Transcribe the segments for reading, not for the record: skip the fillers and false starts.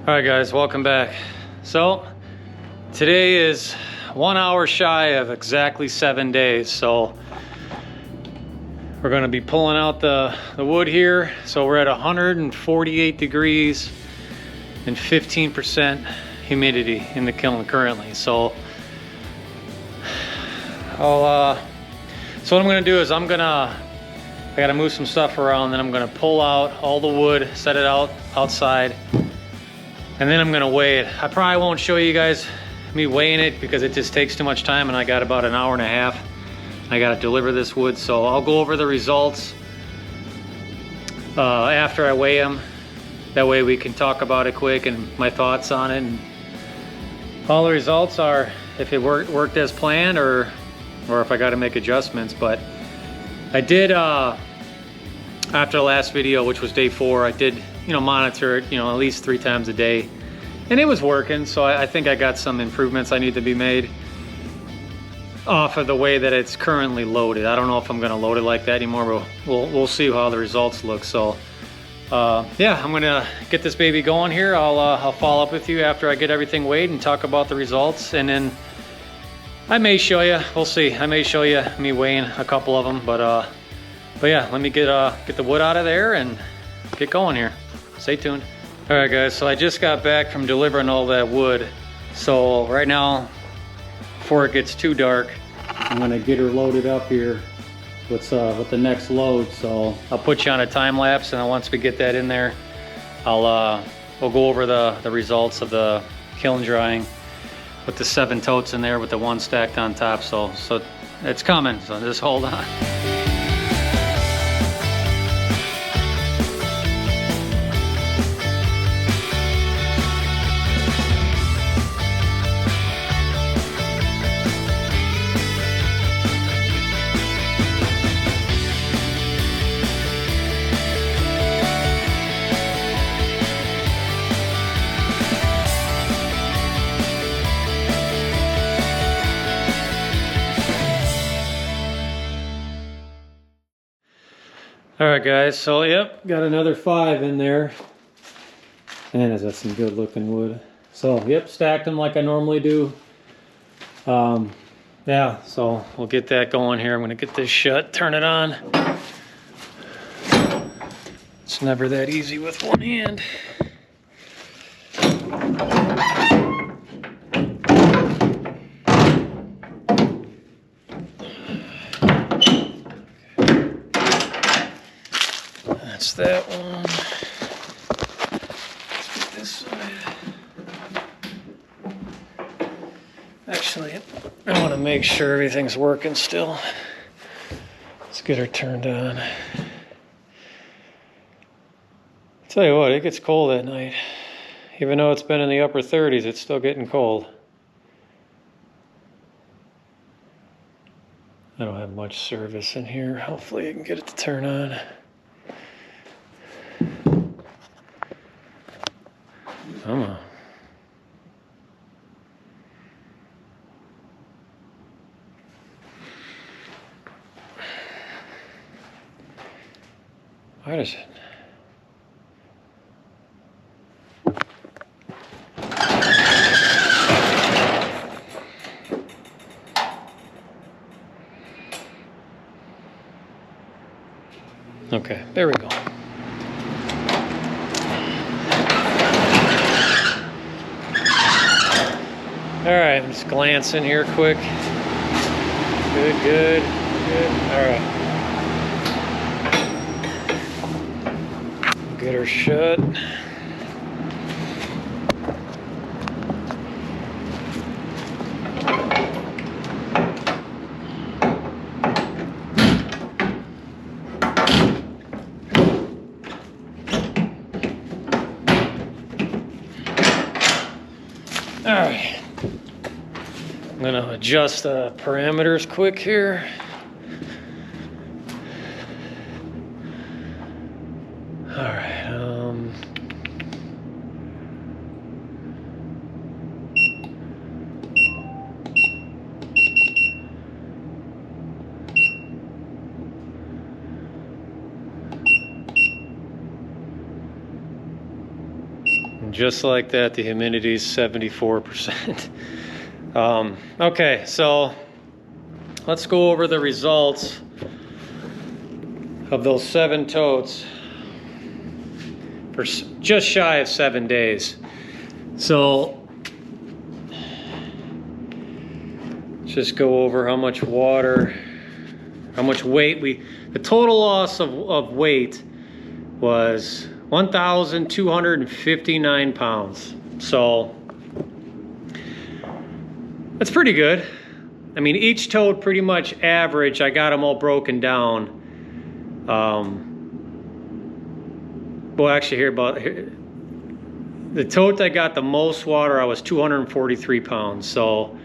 All right guys, welcome back. So today is 1 hour shy of exactly 7 days. So we're gonna be pulling out the wood here. So we're at 148 degrees and 15% humidity in the kiln currently. So so what I'm gonna do is I gotta move some stuff around, then I'm gonna pull out all the wood, set it out outside, and then I'm gonna weigh it. I probably won't show you guys me weighing it because it just takes too much time, and I got about an hour and a half. I gotta deliver this wood, so I'll go over the results after I weigh them. That way we can talk about it quick and my thoughts on it. And all the results are if it worked as planned or if I gotta make adjustments. But I did, after the last video, which was day 4, I did, monitor it, at least 3 times a day. And it was working, so I think I got some improvements I need to be made off of the way that it's currently loaded. I don't know if I'm gonna load it like that anymore, but we'll see how the results look. So yeah, I'm gonna get this baby going here. I'll follow up with you after I get everything weighed and talk about the results, and then I may show you, we'll see. I may show you me weighing a couple of them, but yeah, let me get the wood out of there and get going here. Stay tuned. All right guys, so I just got back from delivering all that wood. So right now, before it gets too dark, I'm gonna get her loaded up here with the next load. So I'll put you on a time lapse, and then once we get that in there, we'll go over the results of the kiln drying with the 7 totes in there with the 1 stacked on top. So it's coming, so just hold on. All right guys, so yep, got another 5 in there. And that's some good looking wood. So yep, stacked them like I normally do. Yeah, so we'll get that going here. I'm gonna get this shut, turn it on. It's never that easy with one hand. That's that one. Let's get this side. Actually, I want to make sure everything's working still. Let's get her turned on. Tell you what, it gets cold at night. Even though it's been in the upper 30s, it's still getting cold. I don't have much service in here. Hopefully I can get it to turn on. Come on. What is it? Okay, there we go. All right, I'm just glancing here quick. Good. All right. Get her shut. All right. I'm gonna adjust the parameters quick here. All right. And just like that, the humidity is 74%. Okay, so let's go over the results of those 7 totes for just shy of 7 days. So let's just go over how much water, how much weight the total loss of weight was 1,259 pounds. So that's pretty good. I mean, each tote pretty much average, I got them all broken down. Well, actually, here, the tote that got the most water, I was 243 pounds. So,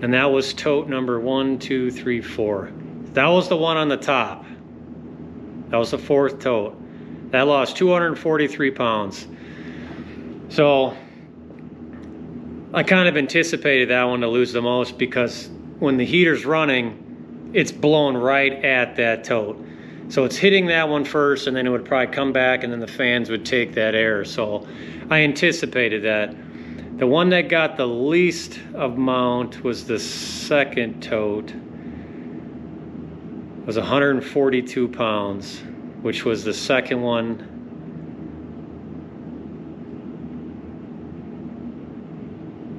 and that was tote number 1, 2, 3, 4. That was the one on the top. That was the 4th tote. That lost 243 pounds. So I kind of anticipated that one to lose the most, because when the heater's running, it's blowing right at that tote. So it's hitting that one first, and then it would probably come back, and then the fans would take that air. So I anticipated that. The one that got the least amount was the 2nd tote. It was 142 pounds, which was the 2nd one.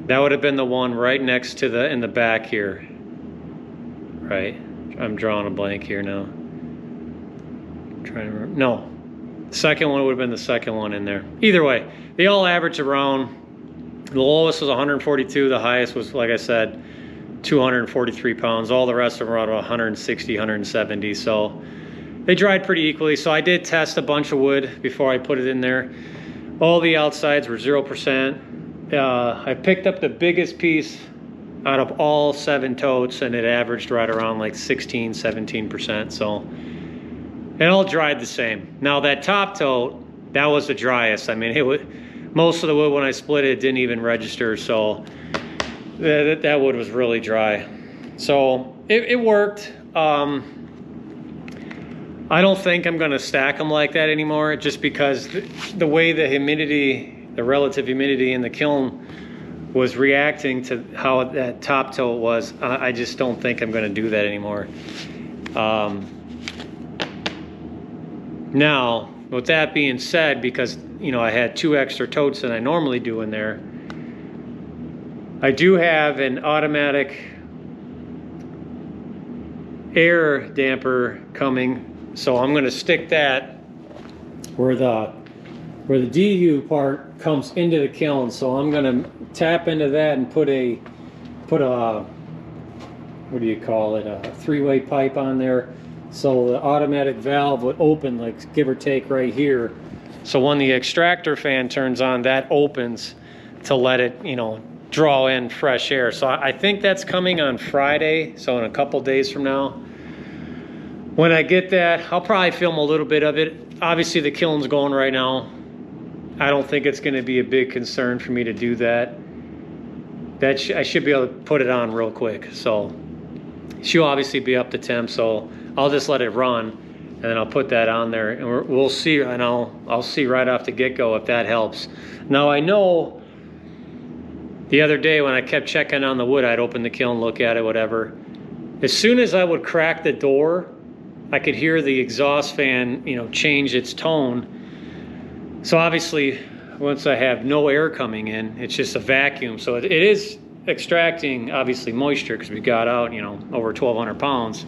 That would have been the one right next to in the back here. Right? I'm drawing a blank here now. I'm trying to remember. No. The 2nd one would have been the 2nd one in there. Either way, they all average around. The lowest was 142. The highest was, like I said, 243 pounds. All the rest of them were around 160, 170. So they dried pretty equally. So I did test a bunch of wood before I put it in there. All the outsides were 0%. I picked up the biggest piece out of all 7 totes, and it averaged right around like 16, 17%. So it all dried the same. Now that top tote, that was the driest. I mean, most of the wood when I split it didn't even register. So that wood was really dry. So it worked. I don't think I'm gonna stack them like that anymore, just because the way the humidity, the relative humidity in the kiln was reacting to how that top tote was. I just don't think I'm gonna do that anymore. Now, with that being said, because I had 2 extra totes than I normally do in there, I do have an automatic air damper coming, so I'm going to stick that where the DU part comes into the kiln. So I'm going to tap into that and put a what do you call it, a 3-way pipe on there, so the automatic valve would open, like give or take right here. So when the extractor fan turns on, that opens to let it draw in fresh air. So I think that's coming on Friday, so in a couple days from now. When I get that, I'll probably film a little bit of it. Obviously the kiln's going right now. I don't think it's going to be a big concern for me to do that. I should be able to put it on real quick. So she'll obviously be up to temp, so I'll just let it run, and then I'll put that on there, and we'll see. And I'll see right off the get-go if that helps. Now I know the other day when I kept checking on the wood, I'd open the kiln, look at it, whatever. As soon as I would crack the door, I could hear the exhaust fan, change its tone. So obviously, once I have no air coming in, it's just a vacuum. So it is extracting, obviously, moisture, because we got out, over 1,200 pounds.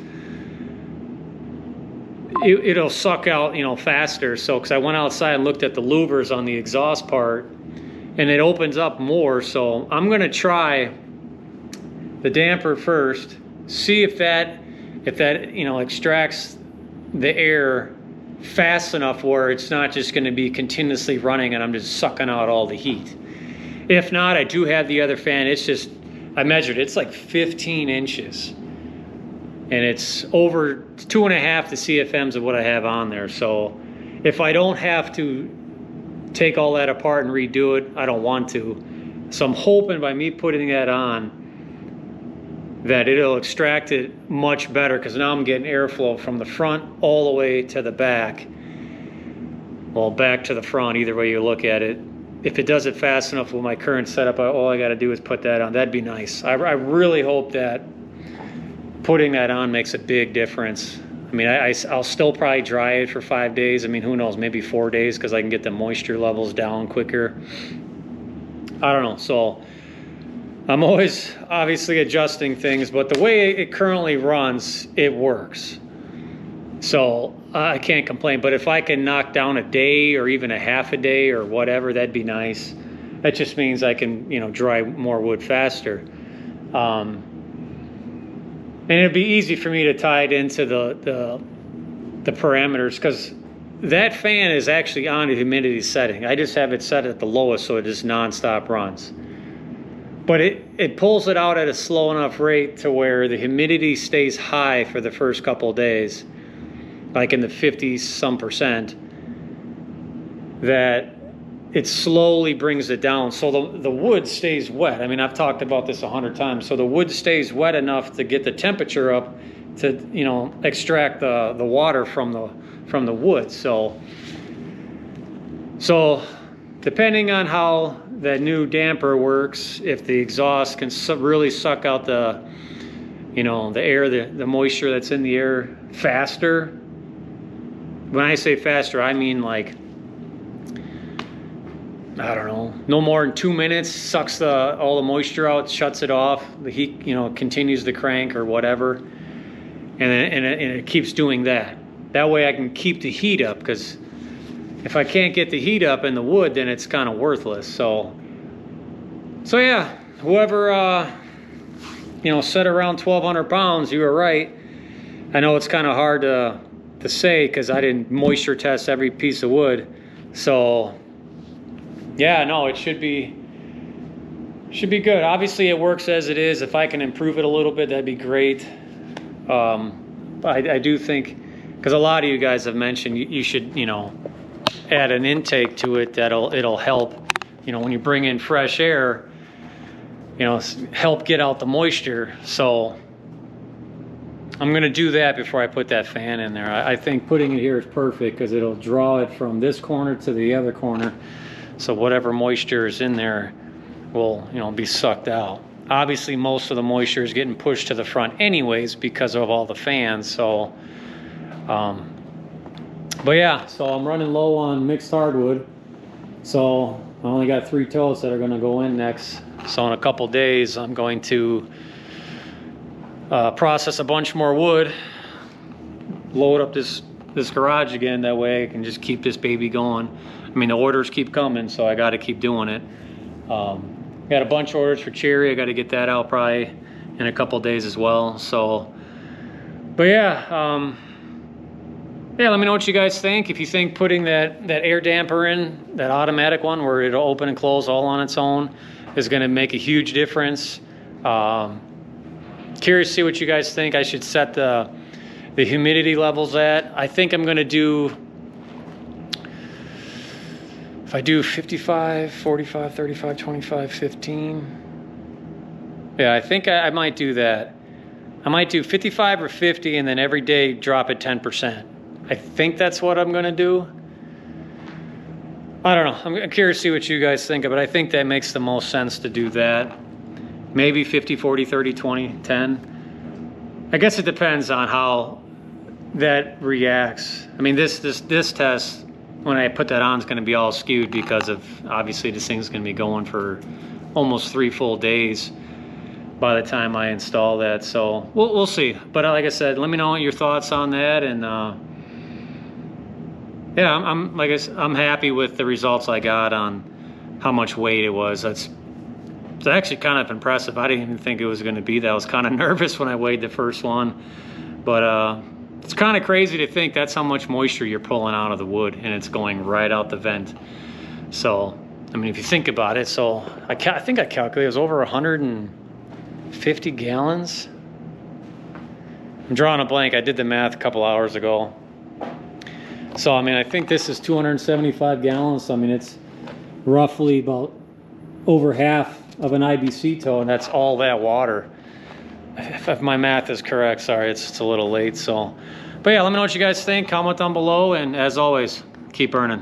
It'll suck out, faster. So, because I went outside and looked at the louvers on the exhaust part, and it opens up more. So I'm going to try the damper first, see if that extracts the air fast enough where it's not just going to be continuously running and I'm just sucking out all the heat. If not, I do have the other fan. It's just, I measured, it's like 15 inches. And it's over 2.5 the CFMs of what I have on there. So if I don't have to take all that apart and redo it, I don't want to. So I'm hoping by me putting that on that it'll extract it much better, because now I'm getting airflow from the front all the way to the back. Well, back to the front, either way you look at it. if it does it fast enough with my current setup, all I got to do is put that on. That'd be nice. I really hope that putting that on makes a big difference. I mean, I'll still probably dry it for 5 days. I mean, who knows, maybe 4 days, because I can get the moisture levels down quicker. I don't know. So I'm always obviously adjusting things, but the way it currently runs, it works. So I can't complain. But if I can knock down a day or even a half a day or whatever, that'd be nice. That just means I can, you know, dry more wood faster. And it'd be easy for me to tie it into the parameters, because that fan is actually on a humidity setting. I just have it set at the lowest, so it just nonstop runs. But it pulls it out at a slow enough rate to where the humidity stays high for the first couple of days, like in the 50-some%, that it slowly brings it down. So the wood stays wet. I mean, I've talked about this 100 times. So the wood stays wet enough to get the temperature up to, you know, extract the water from the wood. So depending on how that new damper works, if the exhaust can really suck out the, you know, the air, the moisture that's in the air faster. When I say faster, I mean like, I don't know, no more than 2 minutes, sucks all the moisture out, shuts it off. The heat, you know, continues the crank or whatever, and it keeps doing that. That way I can keep the heat up, because if I can't get the heat up in the wood, then it's kind of worthless. So yeah, whoever you know, set around 1,200 pounds, you were right. I know it's kind of hard to say, because I didn't moisture test every piece of wood. So yeah, no, it should be good. Obviously it works as it is. If I can improve it a little bit, that'd be great. I do think, because a lot of you guys have mentioned you should, you know, add an intake to it it'll help, you know, when you bring in fresh air, you know, help get out the moisture. So I'm gonna do that before I put that fan in there. I think putting it here is perfect, because it'll draw it from this corner to the other corner. So whatever moisture is in there will, you know, be sucked out. Obviously, most of the moisture is getting pushed to the front anyways because of all the fans. So, but yeah, so I'm running low on mixed hardwood. So I only got 3 totes that are going to go in next. So in a couple days, I'm going to process a bunch more wood, load up this garage again. That way I can just keep this baby going. I mean, the orders keep coming, so I got to keep doing it. Got a bunch of orders for cherry. I got to get that out probably in a couple days as well. So, but yeah, yeah, let me know what you guys think. If you think putting that air damper in, that automatic one where it'll open and close all on its own, is going to make a huge difference. Curious to see what you guys think. I should set the humidity levels at. I think I'm going to do, if I do 55, 45, 35, 25, 15. Yeah, I think I might do that. I might do 55 or 50 and then every day drop it 10%. I think that's what I'm going to do. I don't know. I'm curious to see what you guys think of it. I think that makes the most sense to do that. Maybe 50, 40, 30, 20, 10. I guess it depends on how that reacts. I mean, this test, when I put that on, is going to be all skewed because of, obviously, this thing's going to be going for almost 3 full days by the time I install that. So we'll see. But like I said, let me know your thoughts on that. And yeah, I'm happy with the results I got on how much weight it was. It's actually kind of impressive. I didn't even think it was going to be that. I was kind of nervous when I weighed the first one. But it's kind of crazy to think that's how much moisture you're pulling out of the wood, and it's going right out the vent. So, I mean, if you think about it, so I think I calculated it was over 150 gallons. I'm drawing a blank. I did the math a couple hours ago. So, I mean, I think this is 275 gallons. So, I mean, it's roughly about over half of an IBC tow, and that's all that water. If my math is correct, sorry, it's a little late. So, but yeah, let me know what you guys think. Comment down below, and as always, keep burning.